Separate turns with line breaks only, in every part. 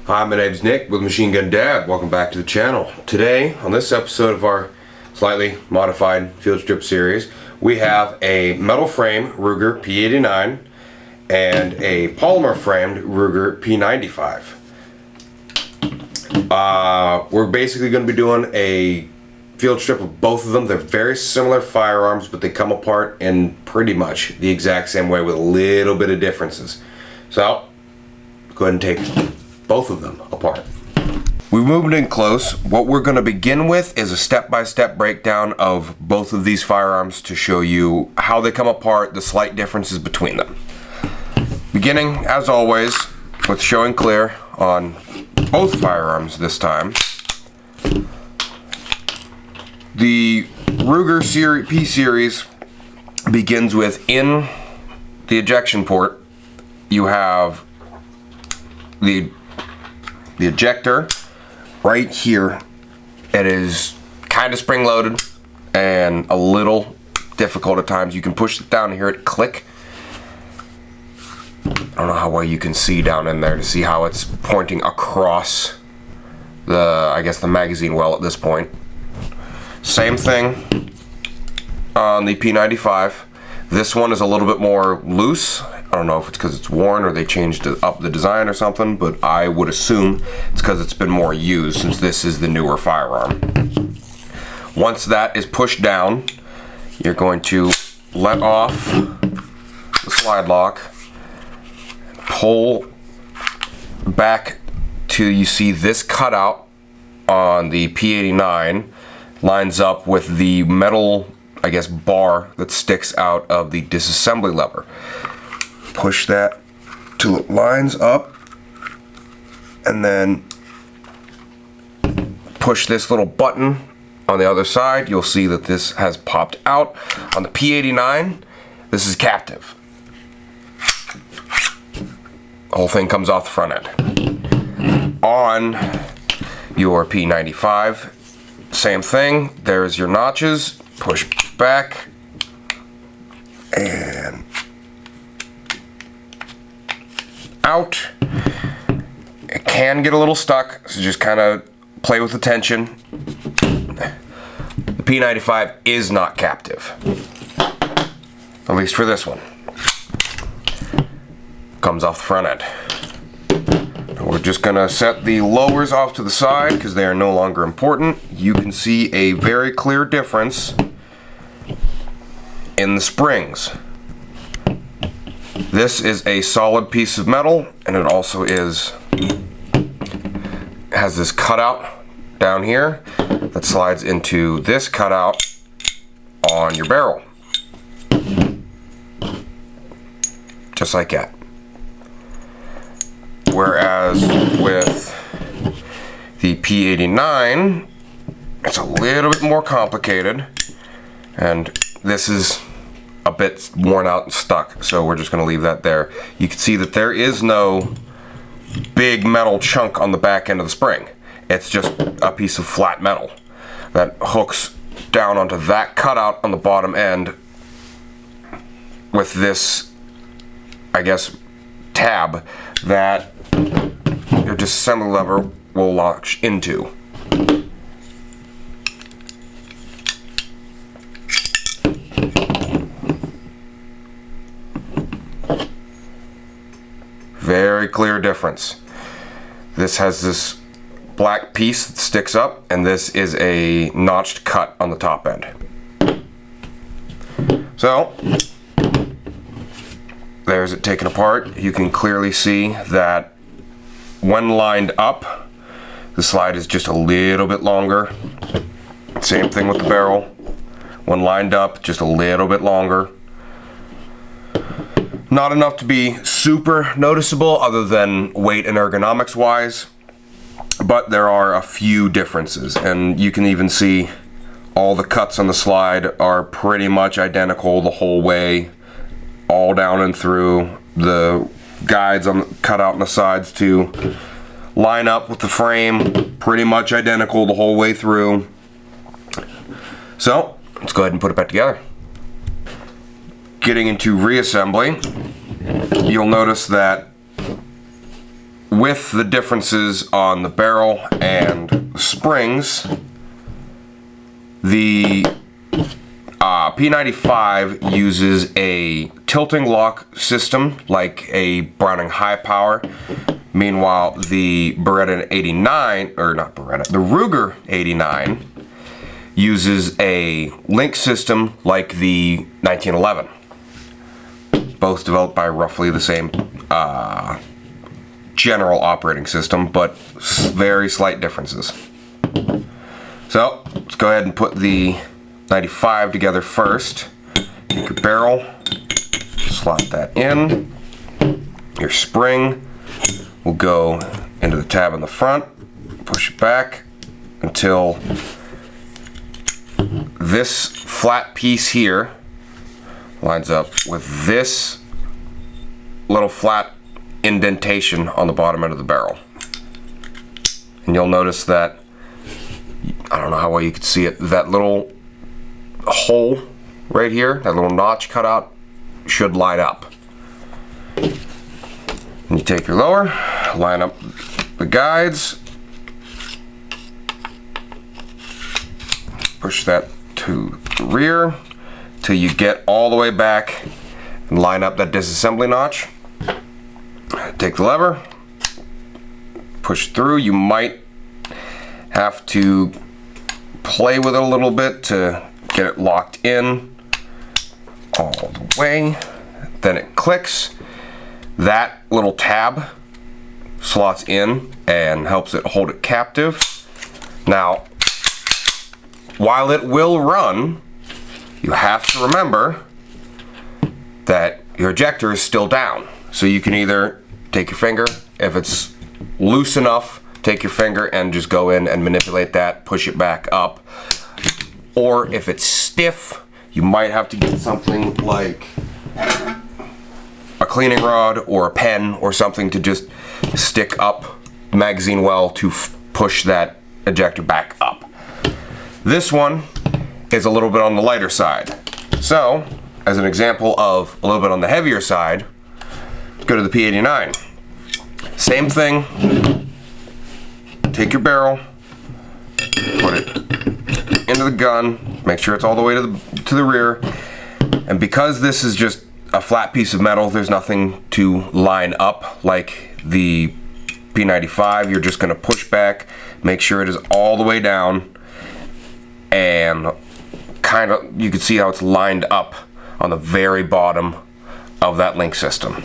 Hi, my name's Nick with Machine Gun Dad. Welcome back to the channel. Today, on this episode of our slightly modified field strip series, we have a metal frame Ruger P89 and a polymer framed Ruger P95. We're basically going to be doing a field strip of both of them. They're very similar firearms, but they come apart in pretty much the exact same way with a little bit of differences. So, go ahead and take both of them apart. We've moved in close. What we're going to begin with is a step-by-step breakdown of both of these firearms to show you how they come apart, the slight differences between them. Beginning, as always, with showing clear on both firearms this time. The Ruger P series begins with, in the ejection port, you have the ejector right here. It is kind of spring loaded and a little difficult at times. You can push it down and hear it click. I don't know how well you can see down in there to see how it's pointing across the magazine well at this point. Same thing on the P95. This one is a little bit more loose. I don't know if it's because it's worn or they changed up the design or something, but I would assume it's because it's been more used since this is the newer firearm. Once that is pushed down, you're going to let off the slide lock, pull back till you see this cutout on the P89 lines up with the metal, bar that sticks out of the disassembly lever. Push that till it lines up, and then push this little button on the other side. You'll see that this has popped out. On the P89, this is captive. The whole thing comes off the front end. On your P95, same thing. There's your notches. Push back and out. It can get a little stuck, so just kind of play with the tension. The P95 is not captive, at least for this one. Comes off the front end. We're just gonna set the lowers off to the side because they are no longer important. You can see a very clear difference in the springs. This is a solid piece of metal, and it also has this cutout down here that slides into this cutout on your barrel. Just like that. Whereas with the P89, it's a little bit more complicated, and this is a bit worn out and stuck, so we're just going to leave that there. You can see that there is no big metal chunk on the back end of the spring. It's just a piece of flat metal that hooks down onto that cutout on the bottom end with this, tab that your disassembly lever will latch into. Very clear difference. This has this black piece that sticks up, and this is a notched cut on the top end. So, there's it taken apart. You can clearly see that when lined up, the slide is just a little bit longer. Same thing with the barrel. When lined up, just a little bit longer. Not enough to be super noticeable other than weight and ergonomics wise, but there are a few differences, and you can even see all the cuts on the slide are pretty much identical the whole way, all down and through. The guides cut out on the sides to line up with the frame, pretty much identical the whole way through. So let's go ahead and put it back together. Getting into reassembly, you'll notice that with the differences on the barrel and the springs, the P95 uses a tilting lock system like a Browning high power. Meanwhile, the Beretta 89, or not Beretta, the Ruger 89 uses a link system like the 1911. Both developed by roughly the same general operating system, but very slight differences. So let's go ahead and put the 95 together first. Take your barrel, slot that in. Your spring will go into the tab in the front. Push it back until this flat piece here lines up with this little flat indentation on the bottom end of the barrel. And you'll notice that, I don't know how well you can see it, that little hole right here, that little notch cut out, should line up. And you take your lower, line up the guides, push that to the rear till you get all the way back and line up that disassembly notch. Take the lever, push through. You might have to play with it a little bit to get it locked in all the way. Then it clicks. That little tab slots in and helps it hold it captive. Now, while it will run, you have to remember that your ejector is still down. So you can either take your finger, if it's loose enough, take your finger and just go in and manipulate that, push it back up. Or if it's stiff, you might have to get something like a cleaning rod or a pen or something to just stick up the magazine well to push that ejector back up. This one is a little bit on the lighter side. So, as an example of a little bit on the heavier side, let's go to the P89. Same thing. Take your barrel, put it into the gun, make sure it's all the way to the rear, and because this is just a flat piece of metal, there's nothing to line up like the P95. You're just going to push back, make sure it is all the way down, and kind of, you can see how it's lined up on the very bottom of that link system.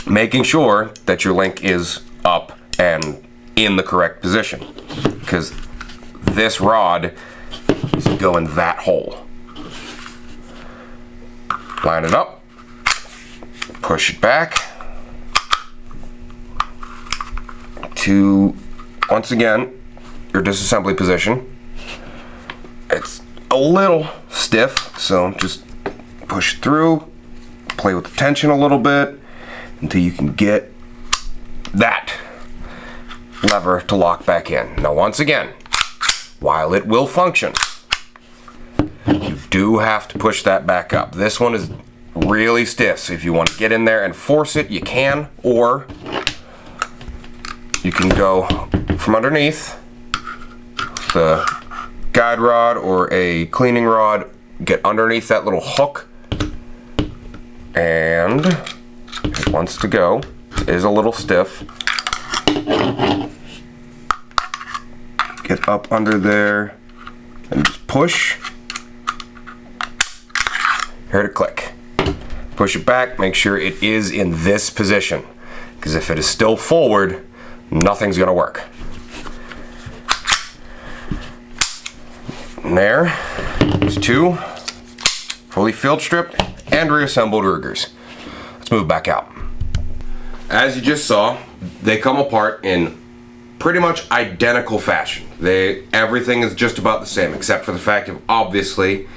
Making sure that your link is up and in the correct position, because this rod is to go in that hole. Line it up, push it back to, once again, your disassembly position. It's a little stiff, so just push through, play with the tension a little bit until you can get that lever to lock back in. Now once again, while it will function, you do have to push that back up. This one is really stiff, so if you want to get in there and force it, you can, or you can go from underneath the guide rod or a cleaning rod, get underneath that little hook, and it wants to go. It is a little stiff. Get up under there and just push. Hear it click. Push it back, make sure it is in this position, because if it is still forward, nothing's gonna work. And there's two fully field stripped and reassembled Rugers. Let's move back out. As you just saw, they come apart in pretty much identical fashion. Everything is just about the same, except for the fact of, obviously,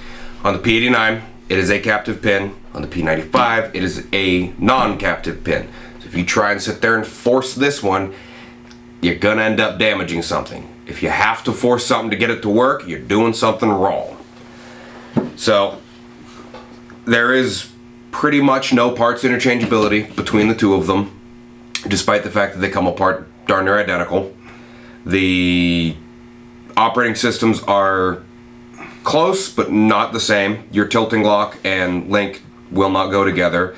on the P89, it is a captive pin. On the P95, it is a non-captive pin. So if you try and sit there and force this one, you're gonna end up damaging something. If you have to force something to get it to work, you're doing something wrong. So there is pretty much no parts interchangeability between the two of them. despite the fact that they come apart darn near identical. The operating systems are close, but not the same. Your tilting lock and link will not go together.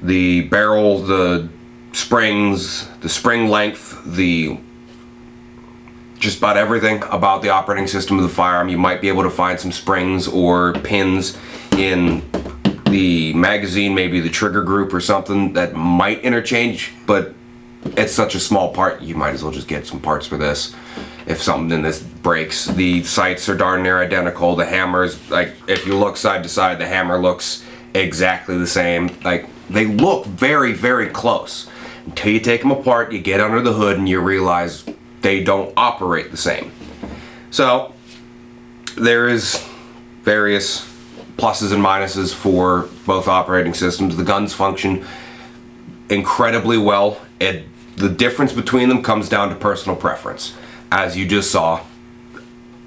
The barrel, the springs, the spring length, just about everything about the operating system of the firearm. You might be able to find some springs or pins in the magazine, maybe the trigger group or something that might interchange, but it's such a small part, you might as well just get some parts for this if something in this breaks. The sights are darn near identical. The hammers, like, if you look side to side, the hammer looks exactly the same. Like, they look very, very close until you take them apart, you get under the hood, and you realize they don't operate the same. So there is various pluses and minuses for both operating systems. The guns function incredibly well. The difference between them comes down to personal preference. As you just saw,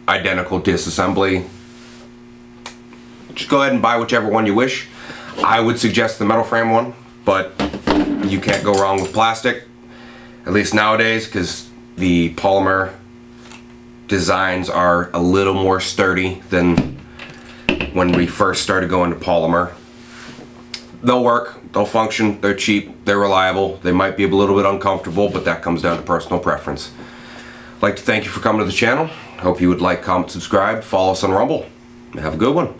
identical disassembly. Just go ahead and buy whichever one you wish. I would suggest the metal frame one, but you can't go wrong with plastic, at least nowadays, because the polymer designs are a little more sturdy than when we first started going to polymer. They'll work, they'll function, they're cheap, they're reliable. They might be a little bit uncomfortable, but that comes down to personal preference. I'd like to thank you for coming to the channel. Hope you would like, comment, subscribe, follow us on Rumble. Have a good one.